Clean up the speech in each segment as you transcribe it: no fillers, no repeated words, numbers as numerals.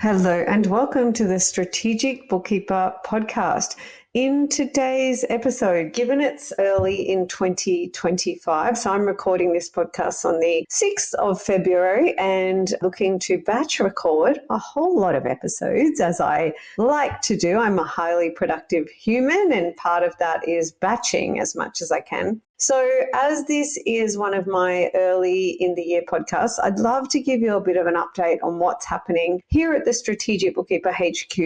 Hello and welcome to the Strategic Bookkeeper podcast. In today's episode, given it's early in 2025, so I'm recording this podcast on the 6th of February and looking to batch record a whole lot of episodes as I like to do. I'm a highly productive human and part of that is batching as much as I can. So as this is one of my early in the year podcasts, I'd love to give you a bit of an update on what's happening here at the Strategic Bookkeeper HQ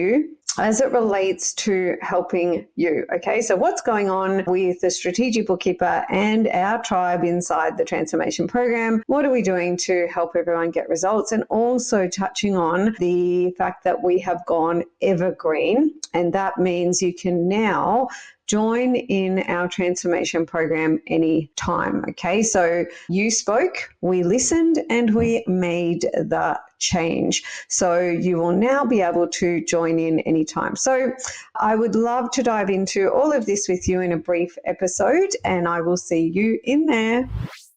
as it relates to helping you. Okay, so what's going on with the Strategic Bookkeeper and our tribe inside the transformation program? What are we doing to help everyone get results? And also touching on the fact that we have gone evergreen, and that means you can now join in our transformation program anytime. Okay, so you spoke, we listened, and we made the change. So you will now be able to join in anytime. So I would love to dive into all of this with you in a brief episode, and I will see you in there.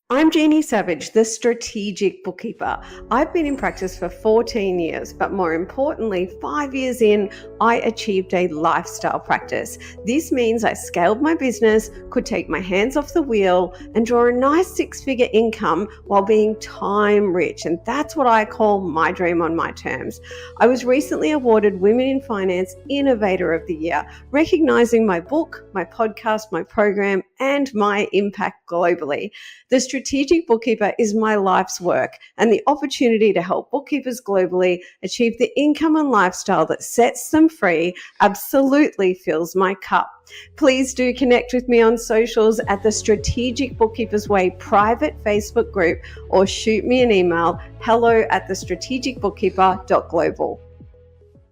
I'm Jeannie Savage, the Strategic Bookkeeper. I've been in practice for 14 years, but more importantly, 5 years in, I achieved a lifestyle practice. This means I scaled my business, could take my hands off the wheel, and draw a nice six-figure income while being time rich. And that's what I call my dream on my terms. I was recently awarded Women in Finance Innovator of the Year, recognizing my book, my podcast, my program, and my impact globally. The Strategic Bookkeeper is my life's work, and the opportunity to help bookkeepers globally achieve the income and lifestyle that sets them free absolutely fills my cup. Please do connect with me on socials at the Strategic Bookkeepers Way private Facebook group or shoot me an email, hello@thestrategicbookkeeper.global.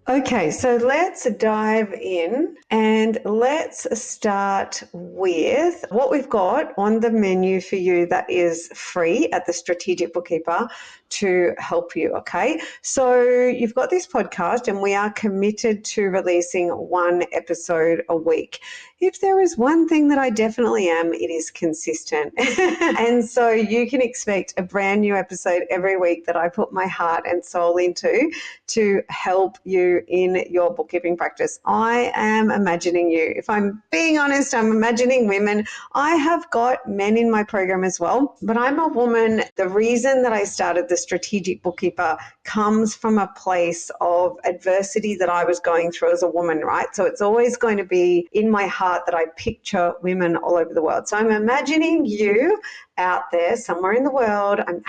Okay, so let's dive in and let's start with what we've got on the menu for you that is free at the Strategic Bookkeeper to help you, okay? So you've got this podcast and we are committed to releasing one episode a week. If there is one thing that I definitely am, it is consistent. And so you can expect a brand new episode every week that I put my heart and soul into to help you in your bookkeeping practice. I am imagining you. If I'm being honest, I'm imagining women. I have got men in my program as well, but I'm a woman. The reason that I started the Strategic Bookkeeper comes from a place of adversity that I was going through as a woman, right? So it's always going to be in my heart that I picture women all over the world. So I'm imagining you out there somewhere in the world. I'm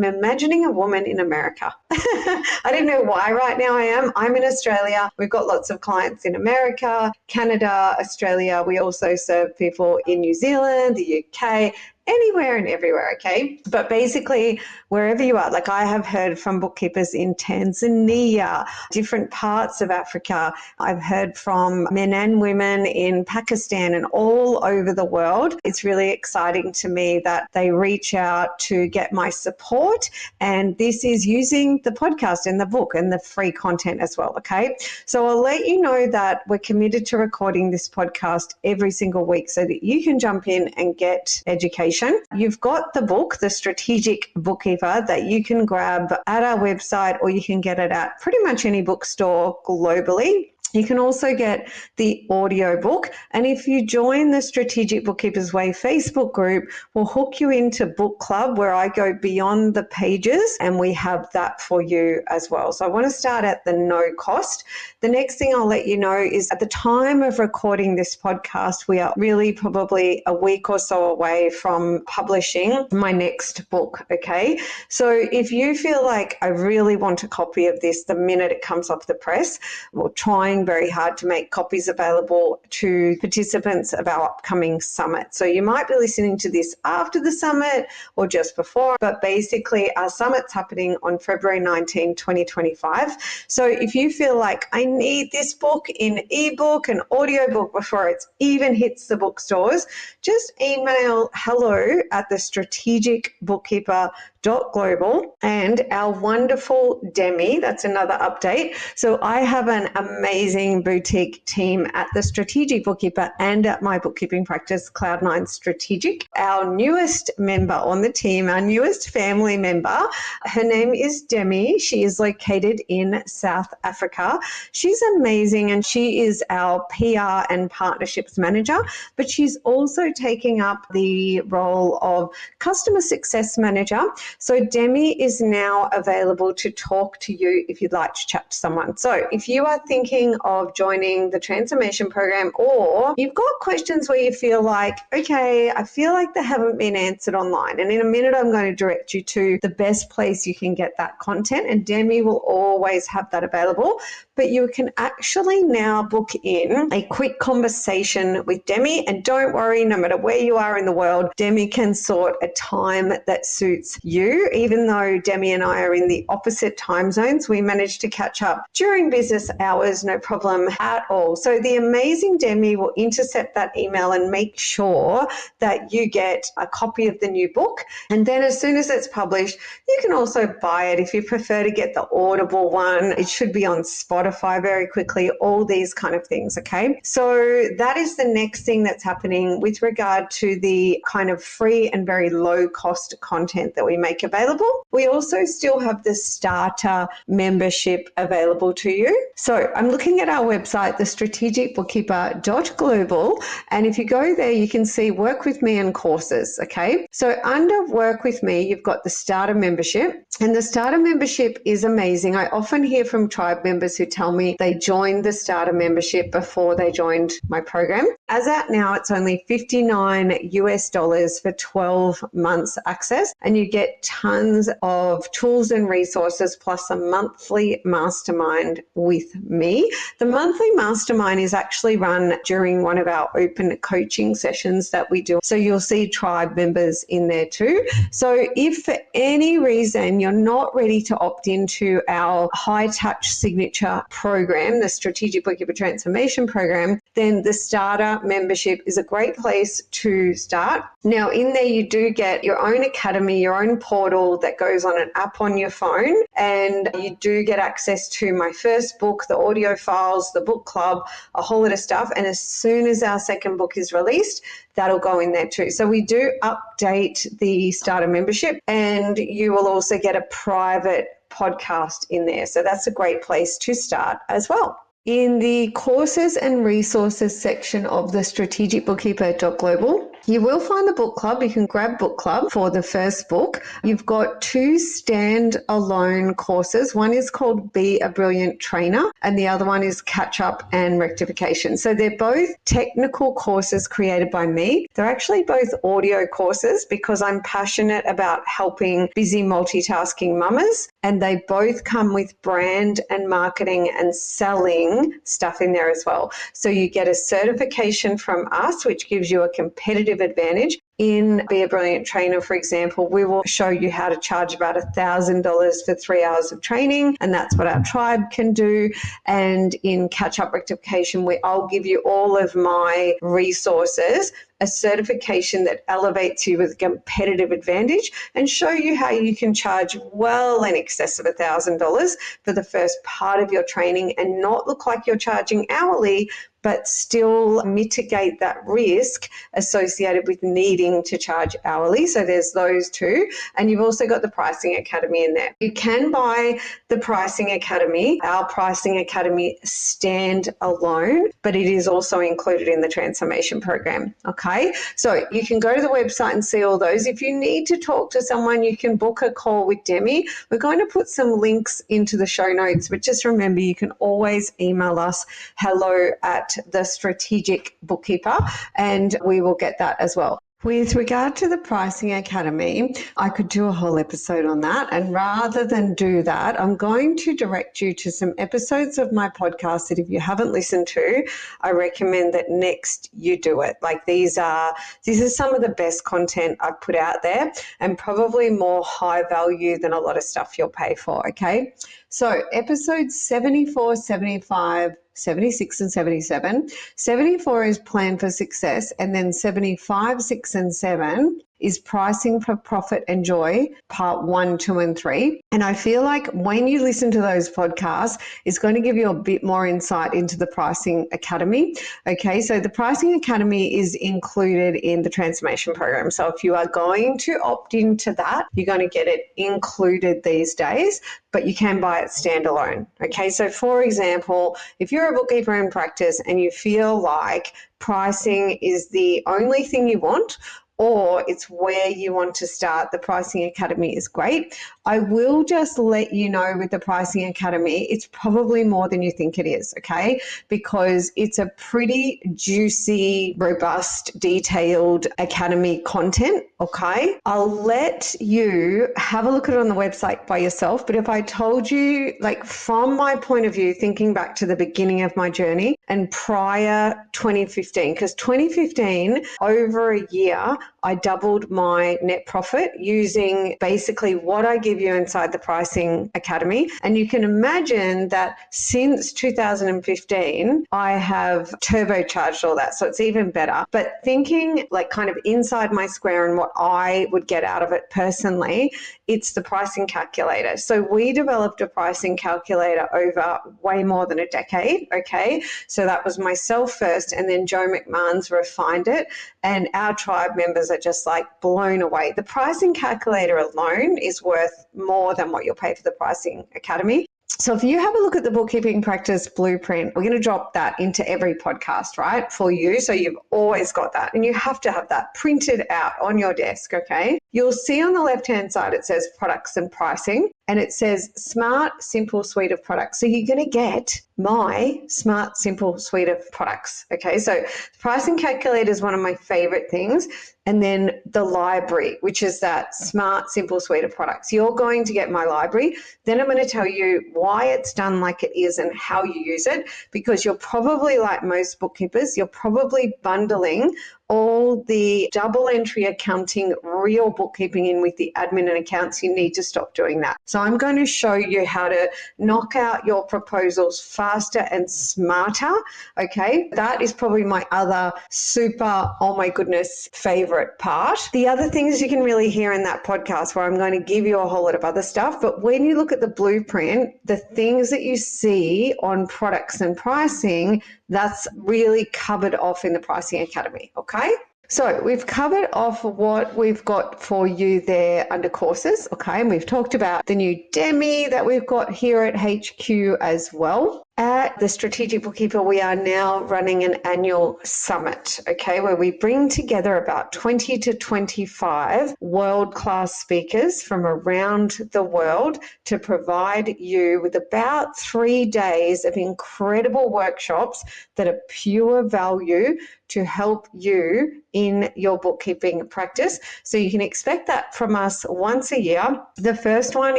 imagining a woman in America. I don't know why right now I'm in Australia. We've got lots of clients in America, Canada, Australia. We also serve people in New Zealand, the UK, anywhere and everywhere, okay? But basically, wherever you are, like I have heard from bookkeepers in Tanzania, different parts of Africa. I've heard from men and women in Pakistan and all over the world. It's really exciting to me that they reach out to get my support. And this is using the podcast and the book and the free content as well, okay? So I'll let you know that we're committed to recording this podcast every single week so that you can jump in and get education. You've got the book, The Strategic Bookkeeper, that you can grab at our website or you can get it at pretty much any bookstore globally. You can also get the audio book. And if you join the Strategic Bookkeepers Way Facebook group, we'll hook you into book club where I go beyond the pages and we have that for you as well. So I want to start at the no cost. The next thing I'll let you know is at the time of recording this podcast, we are really probably a week or so away from publishing my next book, okay? So if you feel like I really want a copy of this the minute it comes off the press, we're trying very hard to make copies available to participants of our upcoming summit. So you might be listening to this after the summit or just before, but basically our summit's happening on February 19, 2025. So if you feel like I need this book in ebook and audiobook before it even hits the bookstores, just email hello@thestrategicbookkeeper.global and our wonderful Demi, that's another update. So I have an amazing amazing boutique team at the Strategic Bookkeeper and at my bookkeeping practice, Cloud9 Strategic. Our newest member on the team, our newest family member, her name is Demi. She is located in South Africa. She's amazing and she is our PR and partnerships manager, but she's also taking up the role of customer success manager. So Demi is now available to talk to you if you'd like to chat to someone. So if you are thinking of joining the transformation program, or you've got questions where you feel like, okay, I feel like they haven't been answered online, and in a minute I'm going to direct you to the best place you can get that content, and Demi will always have that available. But you can actually now book in a quick conversation with Demi, and don't worry, no matter where you are in the world, Demi can sort a time that suits you. Even though Demi and I are in the opposite time zones, we managed to catch up during business hours, no problem at all. So the amazing Demi will intercept that email and make sure that you get a copy of the new book. And then as soon as it's published, you can also buy it if you prefer to get the Audible one. It should be on Spotify very quickly, all these kind of things, okay? So that is the next thing that's happening with regard to the kind of free and very low cost content that we make available. We also still have the starter membership available to you. So I'm looking at our website, thestrategicbookkeeper.global, and if you go there, you can see Work With Me and courses, okay? So under Work With Me, you've got the starter membership, and the starter membership is amazing. I often hear from tribe members who tell me they joined the starter membership before they joined my program. As at now, it's only $59 for 12 months access, and you get tons of tools and resources plus a monthly mastermind with me. The monthly mastermind is actually run during one of our open coaching sessions that we do. So you'll see tribe members in there too. So if for any reason you're not ready to opt into our high touch signature program, the Strategic Bookkeeper Transformation Program, then the starter membership is a great place to start. Now in there you do get your own academy, your own portal that goes on an app on your phone, and you do get access to my first book, the audio files, the book club, a whole lot of stuff. And as soon as our second book is released, that'll go in there too. So we do update the starter membership, and you will also get a private podcast in there. So that's a great place to start as well. In the courses and resources section of the strategicbookkeeper.global, you will find the book club. You can grab book club for the first book. You've got two standalone courses. One is called Be a Brilliant Trainer, and the other one is Catch Up and Rectification. So they're both technical courses created by me. They're actually both audio courses because I'm passionate about helping busy multitasking mamas, and they both come with brand and marketing and selling stuff in there as well. So you get a certification from us, which gives you a competitive advantage. In Be a Brilliant Trainer, for example, we will show you how to charge about $1,000 for 3 hours of training, and that's what our tribe can do. And in Catch Up Rectification, I'll give you all of my resources, a certification that elevates you with a competitive advantage, and show you how you can charge well in excess of $1,000 for the first part of your training and not look like you're charging hourly, but still mitigate that risk associated with needing to charge hourly. So there's those two. And you've also got the Pricing Academy in there. You can buy the Pricing Academy, our Pricing Academy stand alone, but it is also included in the transformation program. Okay. So you can go to the website and see all those. If you need to talk to someone, you can book a call with Demi. We're going to put some links into the show notes, but just remember, you can always email us hello@the Strategic Bookkeeper, and we will get that as well. With regard to the Pricing Academy, I could do a whole episode on that. And rather than do that, I'm going to direct you to some episodes of my podcast that if you haven't listened to, I recommend that next you do it. Like these are some of the best content I've put out there, and probably more high value than a lot of stuff you'll pay for. Okay. So episodes 74, 75, 76 and 77. 74 is Plan for Success, and then 75, 6 and 7 is Pricing for Profit and Joy, part 1, 2, and 3. And I feel like when you listen to those podcasts, it's going to give you a bit more insight into the Pricing Academy. Okay, so the Pricing Academy is included in the transformation program. So if you are going to opt into that, you're going to get it included these days, but you can buy it standalone. Okay, so for example, if you're a bookkeeper in practice and you feel like pricing is the only thing you want, or it's where you want to start, the Pricing Academy is great. I will just let you know with the Pricing Academy, it's probably more than you think it is, okay? Because it's a pretty juicy, robust, detailed academy content, okay? I'll let you have a look at it on the website by yourself, but if I told you, like from my point of view, thinking back to the beginning of my journey and prior 2015, because 2015, over a year, I doubled my net profit using basically what I give you inside the Pricing Academy. And you can imagine that since 2015, I have turbocharged all that. So it's even better. But thinking like kind of inside my square and what I would get out of it personally, it's the pricing calculator. So we developed a pricing calculator over way more than a decade. Okay. So that was myself first, and then Joe McMahon's refined it. And our tribe members are just like blown away. The pricing calculator alone is worth more than what you'll pay for the Pricing Academy. So if you have a look at the Bookkeeping Practice Blueprint, we're going to drop that into every podcast, right, for you. So you've always got that, and you have to have that printed out on your desk, okay? You'll see on the left-hand side, it says products and pricing, and it says smart, simple suite of products. So you're going to get my smart, simple suite of products, okay? So pricing calculator is one of my favorite things. And then the library, which is that smart, simple suite of products. You're going to get my library. Then I'm going to tell you why it's done like it is and how you use it, because you're probably like most bookkeepers, you're probably bundling all the double entry accounting, real bookkeeping in with the admin and accounts. You need to stop doing that. So I'm going to show you how to knock out your proposals faster and smarter. Okay. That is probably my other super, oh my goodness, favorite part. The other things you can really hear in that podcast where I'm going to give you a whole lot of other stuff. But when you look at the blueprint, the things that you see on products and pricing, that's really covered off in the Pricing Academy, okay? So we've covered off what we've got for you there under courses, okay? And we've talked about the new Demi that we've got here at HQ as well. At the Strategic Bookkeeper, we are now running an annual summit, okay, where we bring together about 20 to 25 world-class speakers from around the world to provide you with about 3 days of incredible workshops that are pure value to help you in your bookkeeping practice. So you can expect that from us once a year. The first one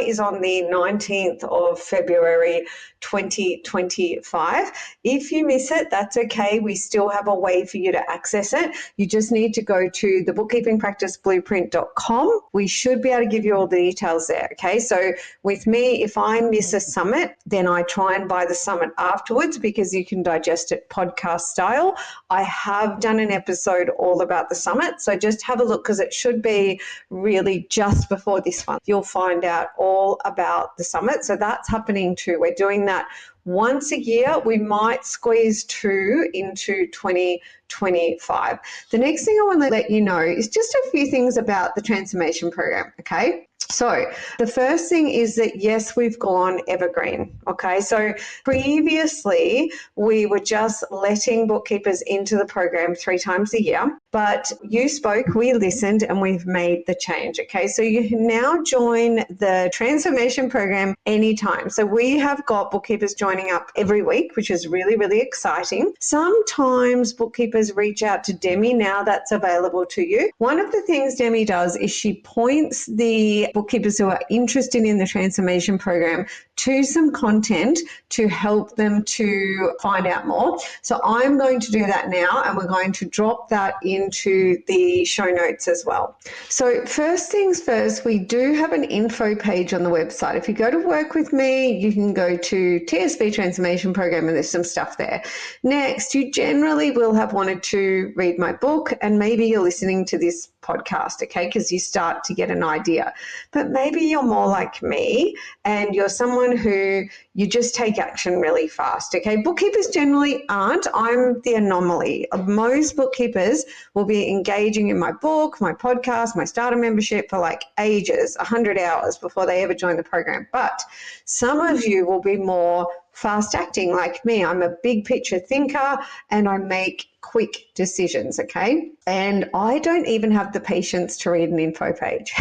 is on the 19th of February 2025. If you miss it, that's okay. We still have a way for you to access it. You just need to go to thebookkeepingpracticeblueprint.com. We should be able to give you all the details there, okay? So with me, if I miss a summit, then I try and buy the summit afterwards because you can digest it podcast style. I have done an episode all about the summit, so just have a look because it should be really just before this one. You'll find out all about the summit. So that's happening too. We're doing that once a year. We might squeeze 2 into 2025. The next thing I want to let you know is just a few things about the transformation program, okay? So the first thing is that, yes, we've gone evergreen, okay? So previously, we were just letting bookkeepers into the program 3 times a year, but you spoke, we listened, and we've made the change, okay? So you can now join the transformation program anytime. So we have got bookkeepers joining up every week, which is really, really exciting. Sometimes bookkeepers reach out to Demi. Now that's available to you. One of the things Demi does is she points the bookkeepers who are interested in the transformation program to some content to help them to find out more. So I'm going to do that now, and we're going to drop that into the show notes as well. So first things first, we do have an info page on the website. If you go to work with me, you can go to TSB Transformation Program and there's some stuff there. Next, you generally will have 1 wanted to read my book, and maybe you're listening to this podcast, okay, because you start to get an idea. But maybe you're more like me and you're someone who you just take action really fast, okay? Bookkeepers generally aren't. I'm the anomaly. Most bookkeepers will be engaging in my book, my podcast, my starter membership for like ages, 100 hours before they ever join the program. But some of you will be more fast acting like me. I'm a big picture thinker and I make quick decisions, okay? And I don't even have the patience to read an info page,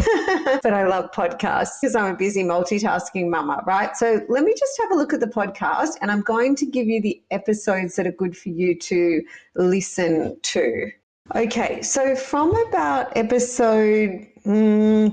but I love podcasts because I'm a busy multitasking mama, right? So let me just have a look at the podcast, and I'm going to give you the episodes that are good for you to listen to. Okay, so from about episode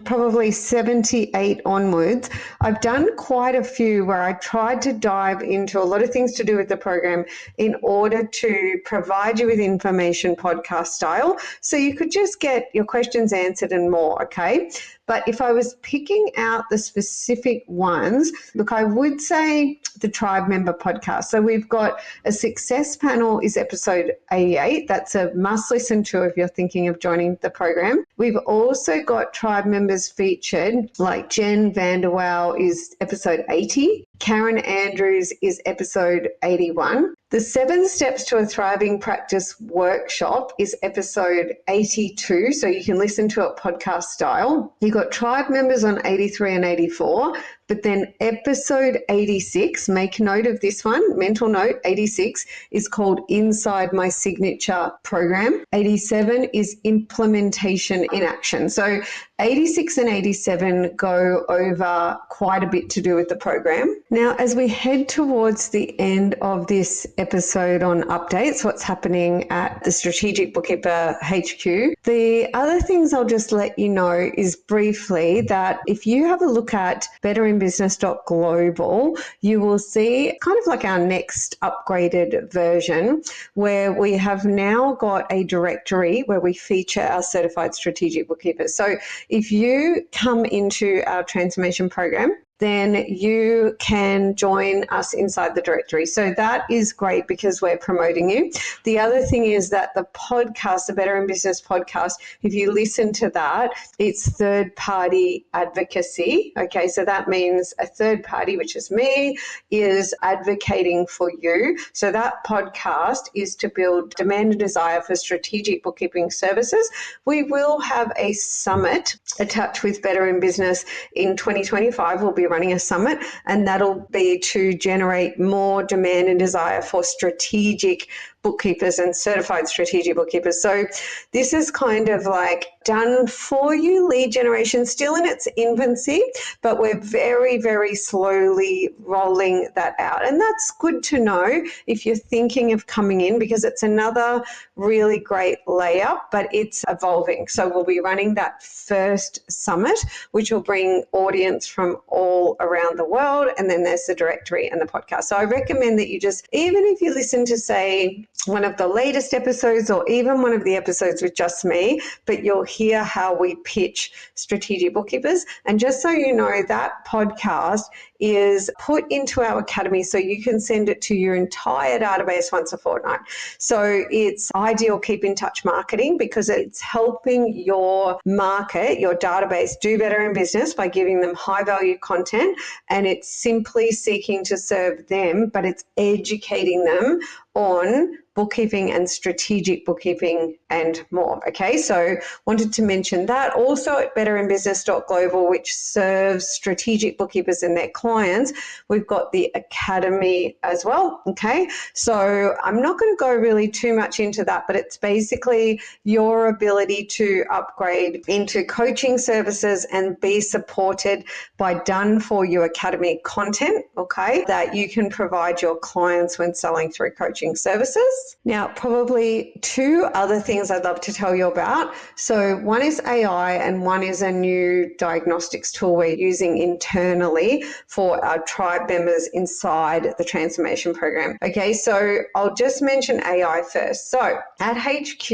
probably 78 onwards, I've done quite a few where I tried to dive into a lot of things to do with the program in order to provide you with information podcast style, so you could just get your questions answered and more, okay? But if I was picking out the specific ones, look, I would say the Tribe Member podcast. So we've got a success panel is episode 88. That's a must listen to if you're thinking of joining the program. We've also got Tribe members featured, like Jen Vanderwell is episode 80. Karen Andrews is episode 81. The 7 Steps to a Thriving Practice workshop is episode 82, so you can listen to it podcast style. You've got Tribe members on 83 and 84, but then episode 86, make note of this one, mental note, 86 is called Inside My Signature Program. 87 is Implementation in Action. So 86 and 87 go over quite a bit to do with the program. Now, as we head towards the end of this episode on updates, what's happening at the Strategic Bookkeeper HQ, the other things I'll just let you know is briefly that if you have a look at betterinbusiness.global, you will see kind of like our next upgraded version where we have now got a directory where we feature our certified strategic bookkeepers. So if you come into our transformation program, then you can join us inside the directory. So that is great because we're promoting you. The other thing is that the podcast, the Better in Business podcast, if you listen to that, it's third-party advocacy. Okay, so that means a third party, which is me, is advocating for you. So that podcast is to build demand and desire for strategic bookkeeping services. We will have a summit attached with Better in Business in 2025. We'll be running a summit, and that'll be to generate more demand and desire for strategic bookkeepers and certified strategic bookkeepers. So this is kind of like done for you lead generation, still in its infancy, but we're very, very slowly rolling that out. And that's good to know if you're thinking of coming in, because it's another really great layer, but it's evolving. So we'll be running that first summit, which will bring audience from all around the world. And then there's the directory and the podcast. So I recommend that you just, even if you listen to, say, one of the latest episodes or even one of the episodes with just me, but you'll hear how we pitch strategic bookkeepers. And just so you know, that podcast is put into our academy so you can send it to your entire database once a fortnight. So it's ideal keep in touch marketing because it's helping your market, your database, do better in business by giving them high value content, and it's simply seeking to serve them, but it's educating them on bookkeeping and strategic bookkeeping and more. Okay, so wanted to mention that. Also at betterinbusiness.global, which serves strategic bookkeepers and their clients, we've got the academy as well. Okay, so I'm not going to go really too much into that, but it's basically your ability to upgrade into coaching services and be supported by done for you academy content, okay, that you can provide your clients when selling through coaching services. Now, probably two other things I'd love to tell you about. So one is AI and one is a new diagnostics tool we're using internally for our tribe members inside the transformation program. Okay, so I'll just mention AI first. So at HQ,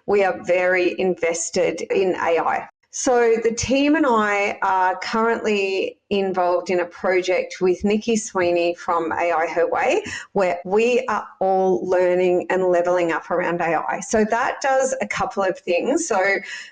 we are very invested in AI. So the team and I are currently involved in a project with Nikki Sweeney from AI Her Way, where we are all learning and leveling up around AI. So that does a couple of things. So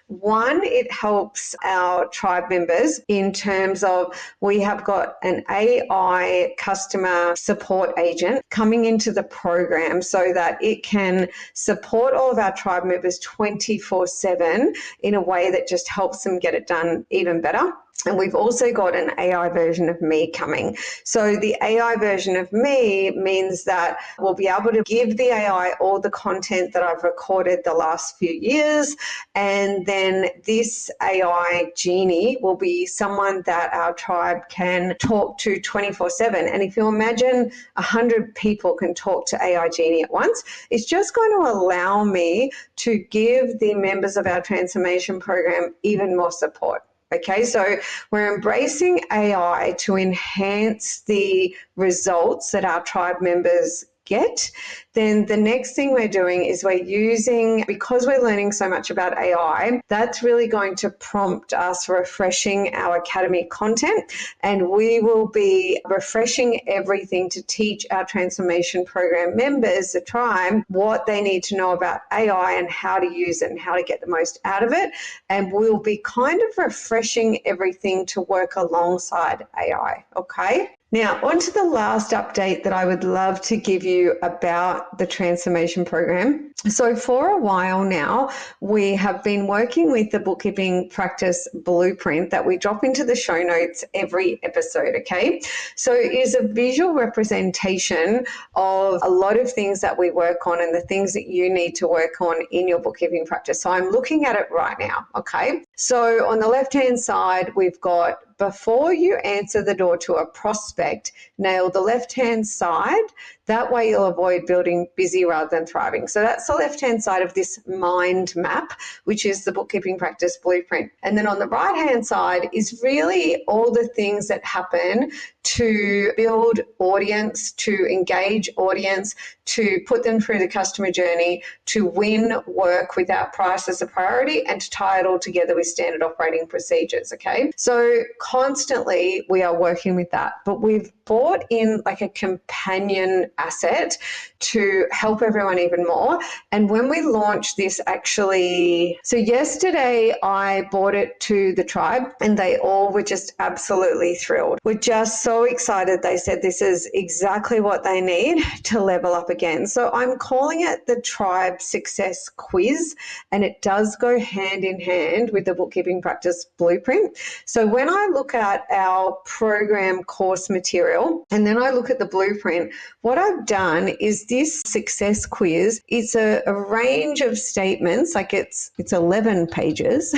one, it helps our tribe members in terms of we have got an AI customer support agent coming into the program so that it can support all of our tribe members 24/7 in a way that just helps them get it done even better. And we've also got an AI version of me coming. So the AI version of me means that we'll be able to give the AI all the content that I've recorded the last few years. And then this AI Jeannie will be someone that our tribe can talk to 24/7. And if you imagine 100 people can talk to AI Jeannie at once, it's just going to allow me to give the members of our transformation program even more support. Okay, so we're embracing AI to enhance the results that our tribe members get. Then the next thing we're doing is we're using, because we're learning so much about AI, that's really going to prompt us refreshing our academy content, and we will be refreshing everything to teach our transformation program members, the tribe, what they need to know about AI and how to use it and how to get the most out of it. And we'll be kind of refreshing everything to work alongside AI, okay? Now, on to the last update that I would love to give you about the transformation program. So for a while now, we have been working with the Bookkeeping Practice Blueprint that we drop into the show notes every episode, okay? So it is a visual representation of a lot of things that we work on and the things that you need to work on in your bookkeeping practice. So I'm looking at it right now, okay? So on the left-hand side, we've got before you answer the door to a prospect, nail the left-hand side. That way you'll avoid building busy rather than thriving. So that's the left-hand side of this mind map, which is the Bookkeeping Practice Blueprint. And then on the right-hand side is really all the things that happen to build audience, to engage audience, to put them through the customer journey, to win work without price as a priority, and to tie it all together with standard operating procedures, okay? So constantly we are working with that, but we've brought in like a companion asset to help everyone even more. And when we launched this so yesterday I brought it to the tribe and they all were just absolutely thrilled. We're just so excited. They said this is exactly what they need to level up again. So I'm calling it the Tribe Success Quiz, and it does go hand in hand with the Bookkeeping Practice Blueprint. So when I look at our program course material and then I look at the blueprint, what I've done is this success quiz, it's a range of statements, like it's 11 pages,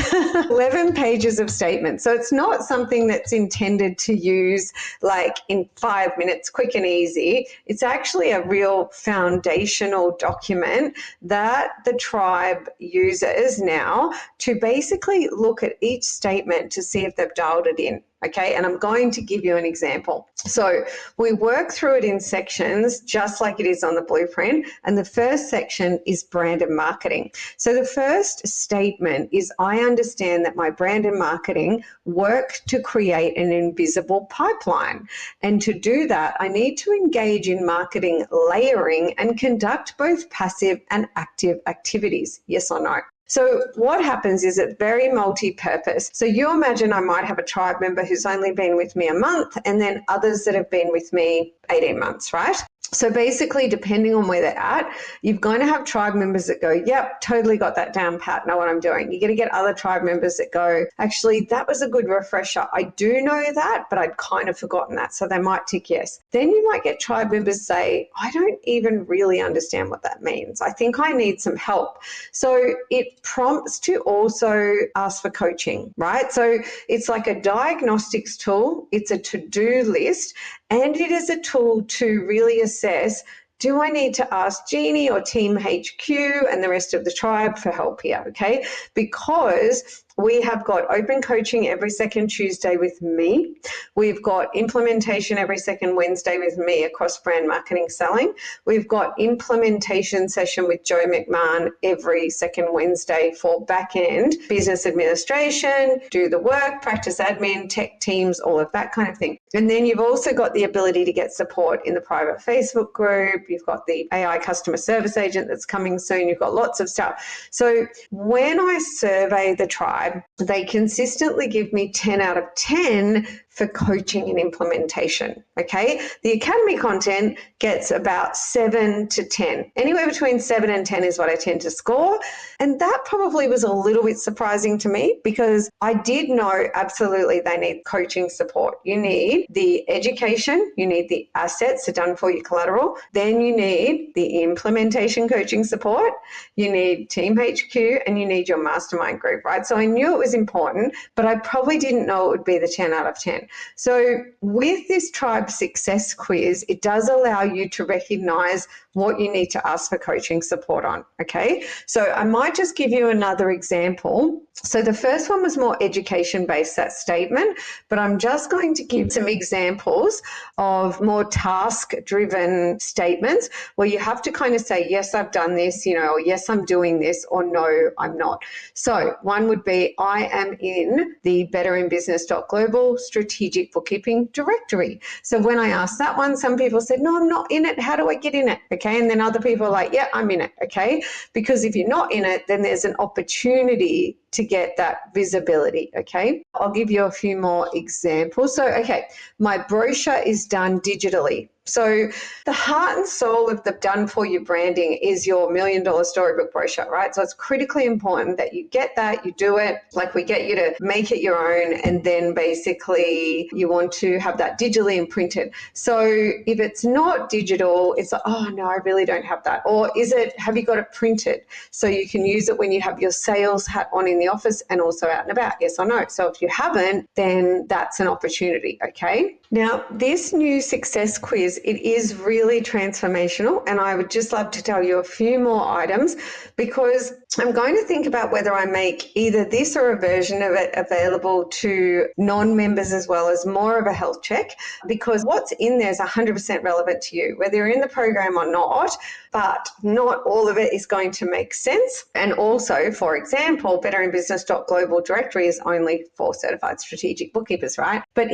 11 pages of statements. So it's not something that's intended to use like in 5 minutes, quick and easy. It's actually a real foundational document that the tribe uses now to basically look at each statement to see if they've dialed it in. Okay, and I'm going to give you an example. So we work through it in sections just like it is on the blueprint. And the first section is brand and marketing. So the first statement is, I understand that my brand and marketing work to create an invisible pipeline. And to do that, I need to engage in marketing layering and conduct both passive and active activities. Yes or no? So what happens is it's very multi-purpose. So you imagine I might have a tribe member who's only been with me a month and then others that have been with me 18 months, right? So basically, depending on where they're at, you're going to have tribe members that go, yep, totally got that down pat, know what I'm doing. You're going to get other tribe members that go, actually, that was a good refresher. I do know that, but I'd kind of forgotten that. So they might tick yes. Then you might get tribe members say, I don't even really understand what that means. I think I need some help. So it prompts to also ask for coaching, right? So it's like a diagnostics tool. It's a to-do list. And it is a tool to really assess, do I need to ask Jeannie or Team HQ and the rest of the tribe for help here, okay? Because we have got open coaching every second Tuesday with me. We've got implementation every second Wednesday with me across brand marketing selling. We've got implementation session with Joe McMahon every second Wednesday for back-end business administration, do the work, practice admin, tech teams, all of that kind of thing. And then you've also got the ability to get support in the private Facebook group. You've got the AI customer service agent that's coming soon. You've got lots of stuff. So when I survey the tribe, they consistently give me 10 out of 10 for coaching and implementation. Okay. The academy content gets about 7 to 10. Anywhere between 7 and 10 is what I tend to score. And that probably was a little bit surprising to me because I did know absolutely they need coaching support. You need the education, you need the assets, the done for you collateral, then you need the implementation coaching support, you need Team HQ, and you need your mastermind group, right? So I knew it was important, but I probably didn't know it would be the 10 out of 10. So with this tribe success quiz, it does allow you to recognize what you need to ask for coaching support on. Okay. So I might just give you another example. So the first one was more education based, that statement, but I'm just going to give some examples of more task driven statements where you have to kind of say, yes, I've done this, or yes, I'm doing this, or no, I'm not. So one would be, I am in the betterinbusiness.global strategic bookkeeping directory. So when I asked that one, some people said, no, I'm not in it. How do I get in it? Okay. And then other people are like, yeah, I'm in it. Okay. Because if you're not in it, then there's an opportunity to get that visibility. Okay. I'll give you a few more examples. So, okay, my brochure is done digitally. So the heart and soul of the done for you branding is your $1 million storybook brochure, right? So it's critically important that you get that, you do it, like we get you to make it your own, and then basically you want to have that digitally imprinted. So if it's not digital, it's like, oh no, I really don't have that. Or have you got it printed so you can use it when you have your sales hat on in the office and also out and about? Yes or no? So if you haven't, then that's an opportunity, okay? Now, this new success quiz, it is really transformational, and I would just love to tell you a few more items because I'm going to think about whether I make either this or a version of it available to non-members as well as more of a health check, because what's in there is 100% relevant to you, whether you're in the program or not, but not all of it is going to make sense. And also, for example, betterinbusiness.global directory is only for certified strategic bookkeepers, right? But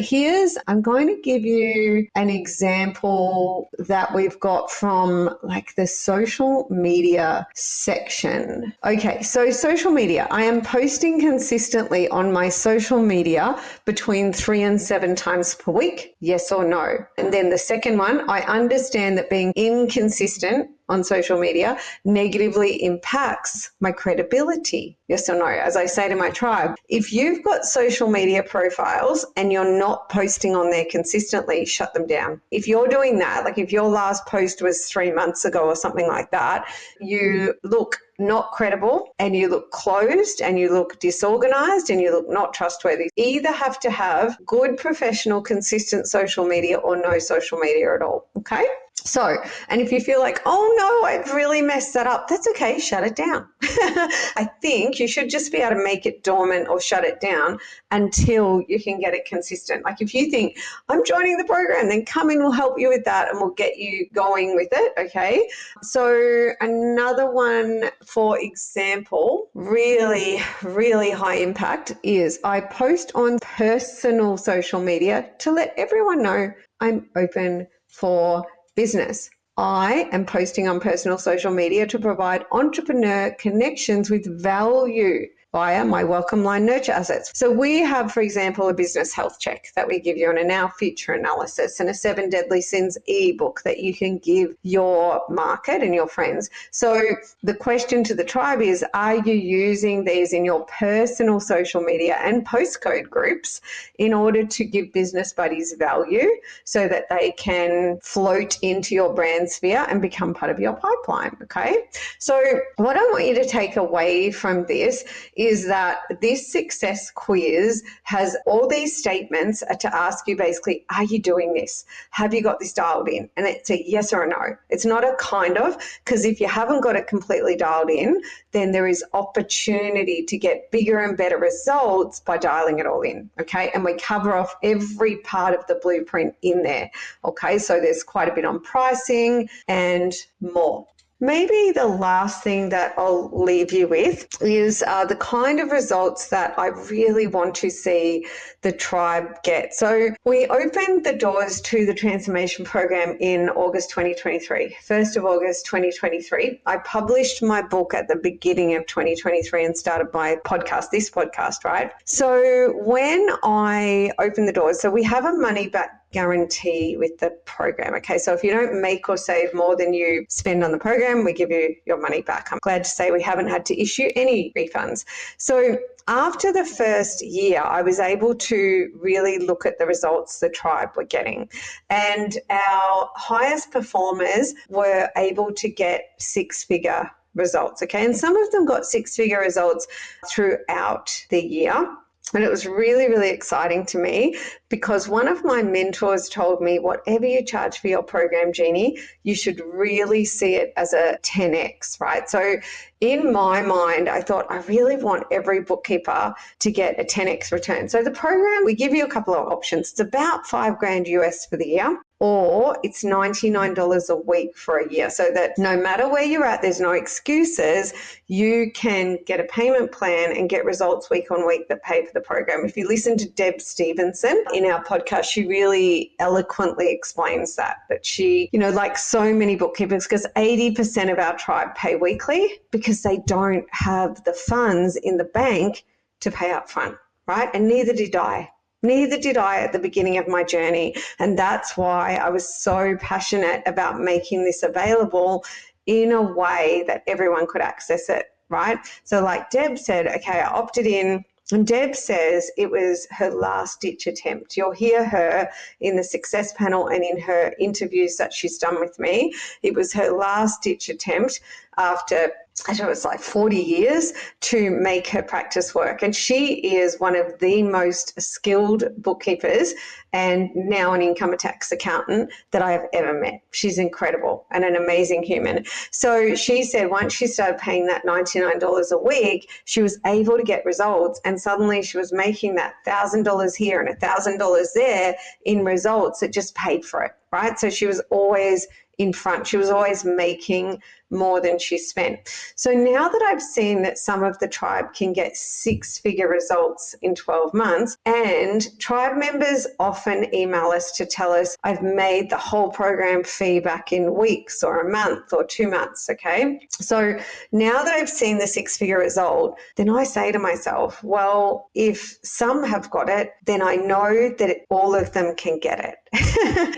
I'm going to give you an example that we've got from like the social media section. Okay, so social media. I am posting consistently on my social media between 3 and 7 times per week, yes or no? And then the second one, I understand that being inconsistent on social media negatively impacts my credibility, yes or no? As I say to my tribe, if you've got social media profiles and you're not posting on there consistently, shut them down. If you're doing that, like if your last post was 3 months ago or something like that, you look not credible and you look closed and you look disorganized and you look not trustworthy. You either have to have good, professional, consistent social media or no social media at all, okay? So, and if you feel like, oh no, I've really messed that up, that's okay, shut it down. I think you should just be able to make it dormant or shut it down until you can get it consistent. Like if you think, I'm joining the program, then come in, we'll help you with that and we'll get you going with it, okay? So another one, for example, really, really high impact is I post on personal social media to let everyone know I'm open for business. I am posting on personal social media to provide entrepreneur connections with value via my welcome line nurture assets. So we have, for example, a business health check that we give you and a now feature analysis and a 7 Deadly Sins ebook that you can give your market and your friends. So the question to the tribe is, are you using these in your personal social media and postcode groups in order to give business buddies value so that they can float into your brand sphere and become part of your pipeline, okay? So what I want you to take away from this is that this success quiz has all these statements to ask you basically, are you doing this? Have you got this dialed in? And it's a yes or a no. It's not a kind of, because if you haven't got it completely dialed in, then there is opportunity to get bigger and better results by dialing it all in, okay? And we cover off every part of the blueprint in there, okay? So there's quite a bit on pricing and more. Maybe the last thing that I'll leave you with is the kind of results that I really want to see the tribe get. So we opened the doors to the transformation program in August 2023, 1st of August 2023. I published my book at the beginning of 2023 and started my podcast, this podcast, right? So when I opened the doors, so we have a money back guarantee with the program. Okay, so if you don't make or save more than you spend on the program, we give you your money back. I'm glad to say we haven't had to issue any refunds. So after the first year, I was able to really look at the results the tribe were getting. And our highest performers were able to get six-figure results. Okay, and some of them got six-figure results throughout the year. And it was really, really exciting to me because one of my mentors told me, whatever you charge for your program, Jeannie, you should really see it as a 10x, right? So in my mind, I thought I really want every bookkeeper to get a 10x return. So the program, we give you a couple of options. It's about $5,000 US for the year, or it's $99 a week for a year, so that no matter where you're at, there's no excuses. You can get a payment plan and get results week on week that pay for the program. If you listen to Deb Stevenson in our podcast, she really eloquently explains that she, like so many bookkeepers, because 80% of our tribe pay weekly because they don't have the funds in the bank to pay up front, right? And neither did I. Neither did I at the beginning of my journey. And that's why I was so passionate about making this available in a way that everyone could access it, right? So like Deb said, okay, I opted in. And Deb says it was her last ditch attempt. You'll hear her in the success panel and in her interviews that she's done with me. It was her last ditch attempt after, I think it was like 40 years, to make her practice work. And she is one of the most skilled bookkeepers and now an income tax accountant that I have ever met. She's incredible and an amazing human. So she said once she started paying that $99 a week, she was able to get results, and suddenly she was making that $1,000 here and $1,000 there in results that just paid for it, right? So she was always in front. She was always making more than she spent. So now that I've seen that some of the tribe can get six-figure results in 12 months, and tribe members often email us to tell us, I've made the whole program fee back in weeks or a month or 2 months, okay? So now that I've seen the six-figure result, then I say to myself, well, if some have got it, then I know that all of them can get it.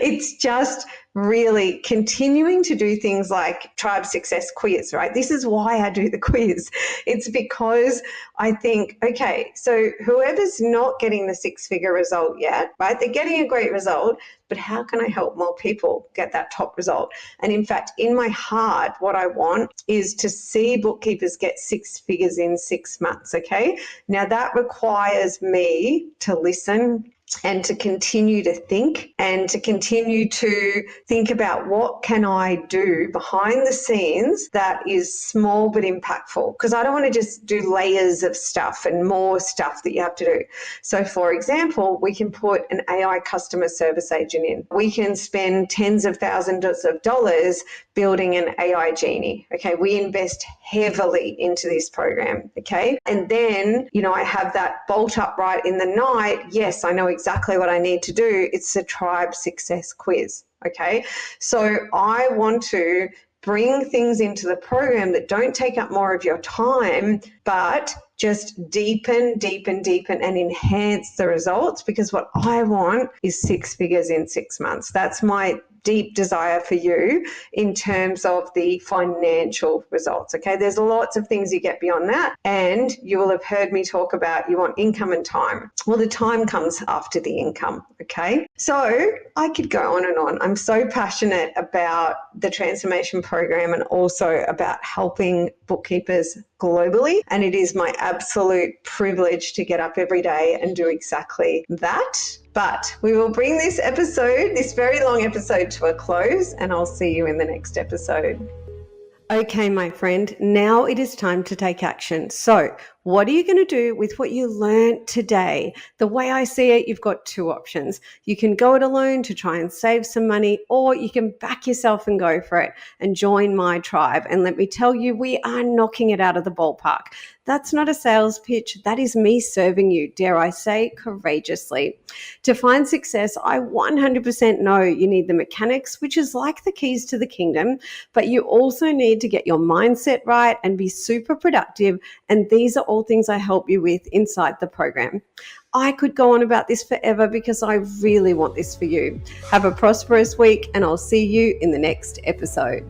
It's just really continuing to do things like Tribe Success Quiz, right? This is why I do the quiz. It's because I think, okay, so whoever's not getting the six-figure result yet, right? They're getting a great result, but how can I help more people get that top result? And in fact, in my heart, what I want is to see bookkeepers get six figures in 6 months, okay? Now that requires me to listen and to continue to think and to continue to think about what can I do behind the scenes that is small but impactful, because I don't want to just do layers of stuff and more stuff that you have to do. So for example, we can put an AI customer service agent in. We can spend tens of thousands of dollars building an AI Jeannie. Okay, we invest heavily into this program. Okay, and then, I have that bolt upright in the night. Yes, I know exactly what I need to do. It's the Tribe Success Quiz. Okay, so I want to bring things into the program that don't take up more of your time, but just deepen and enhance the results, because what I want is six figures in 6 months. That's my deep desire for you in terms of the financial results. Okay, there's lots of things you get beyond that, and you will have heard me talk about you want income and time. Well, the time comes after the income. Okay, So I could go on and on. I'm so passionate about the transformation program and also about helping bookkeepers globally. And it is my absolute privilege to get up every day and do exactly that. But we will bring this episode, this very long episode, to a close, and I'll see you in the next episode. Okay, my friend, now it is time to take action. So, what are you going to do with what you learned today? The way I see it, you've got two options. You can go it alone to try and save some money, or you can back yourself and go for it and join my tribe. And let me tell you, we are knocking it out of the ballpark. That's not a sales pitch. That is me serving you, dare I say, courageously. To find success, I 100% know you need the mechanics, which is like the keys to the kingdom, but you also need to get your mindset right and be super productive. And these are all things I help you with inside the program. I could go on about this forever because I really want this for you. Have a prosperous week, and I'll see you in the next episode.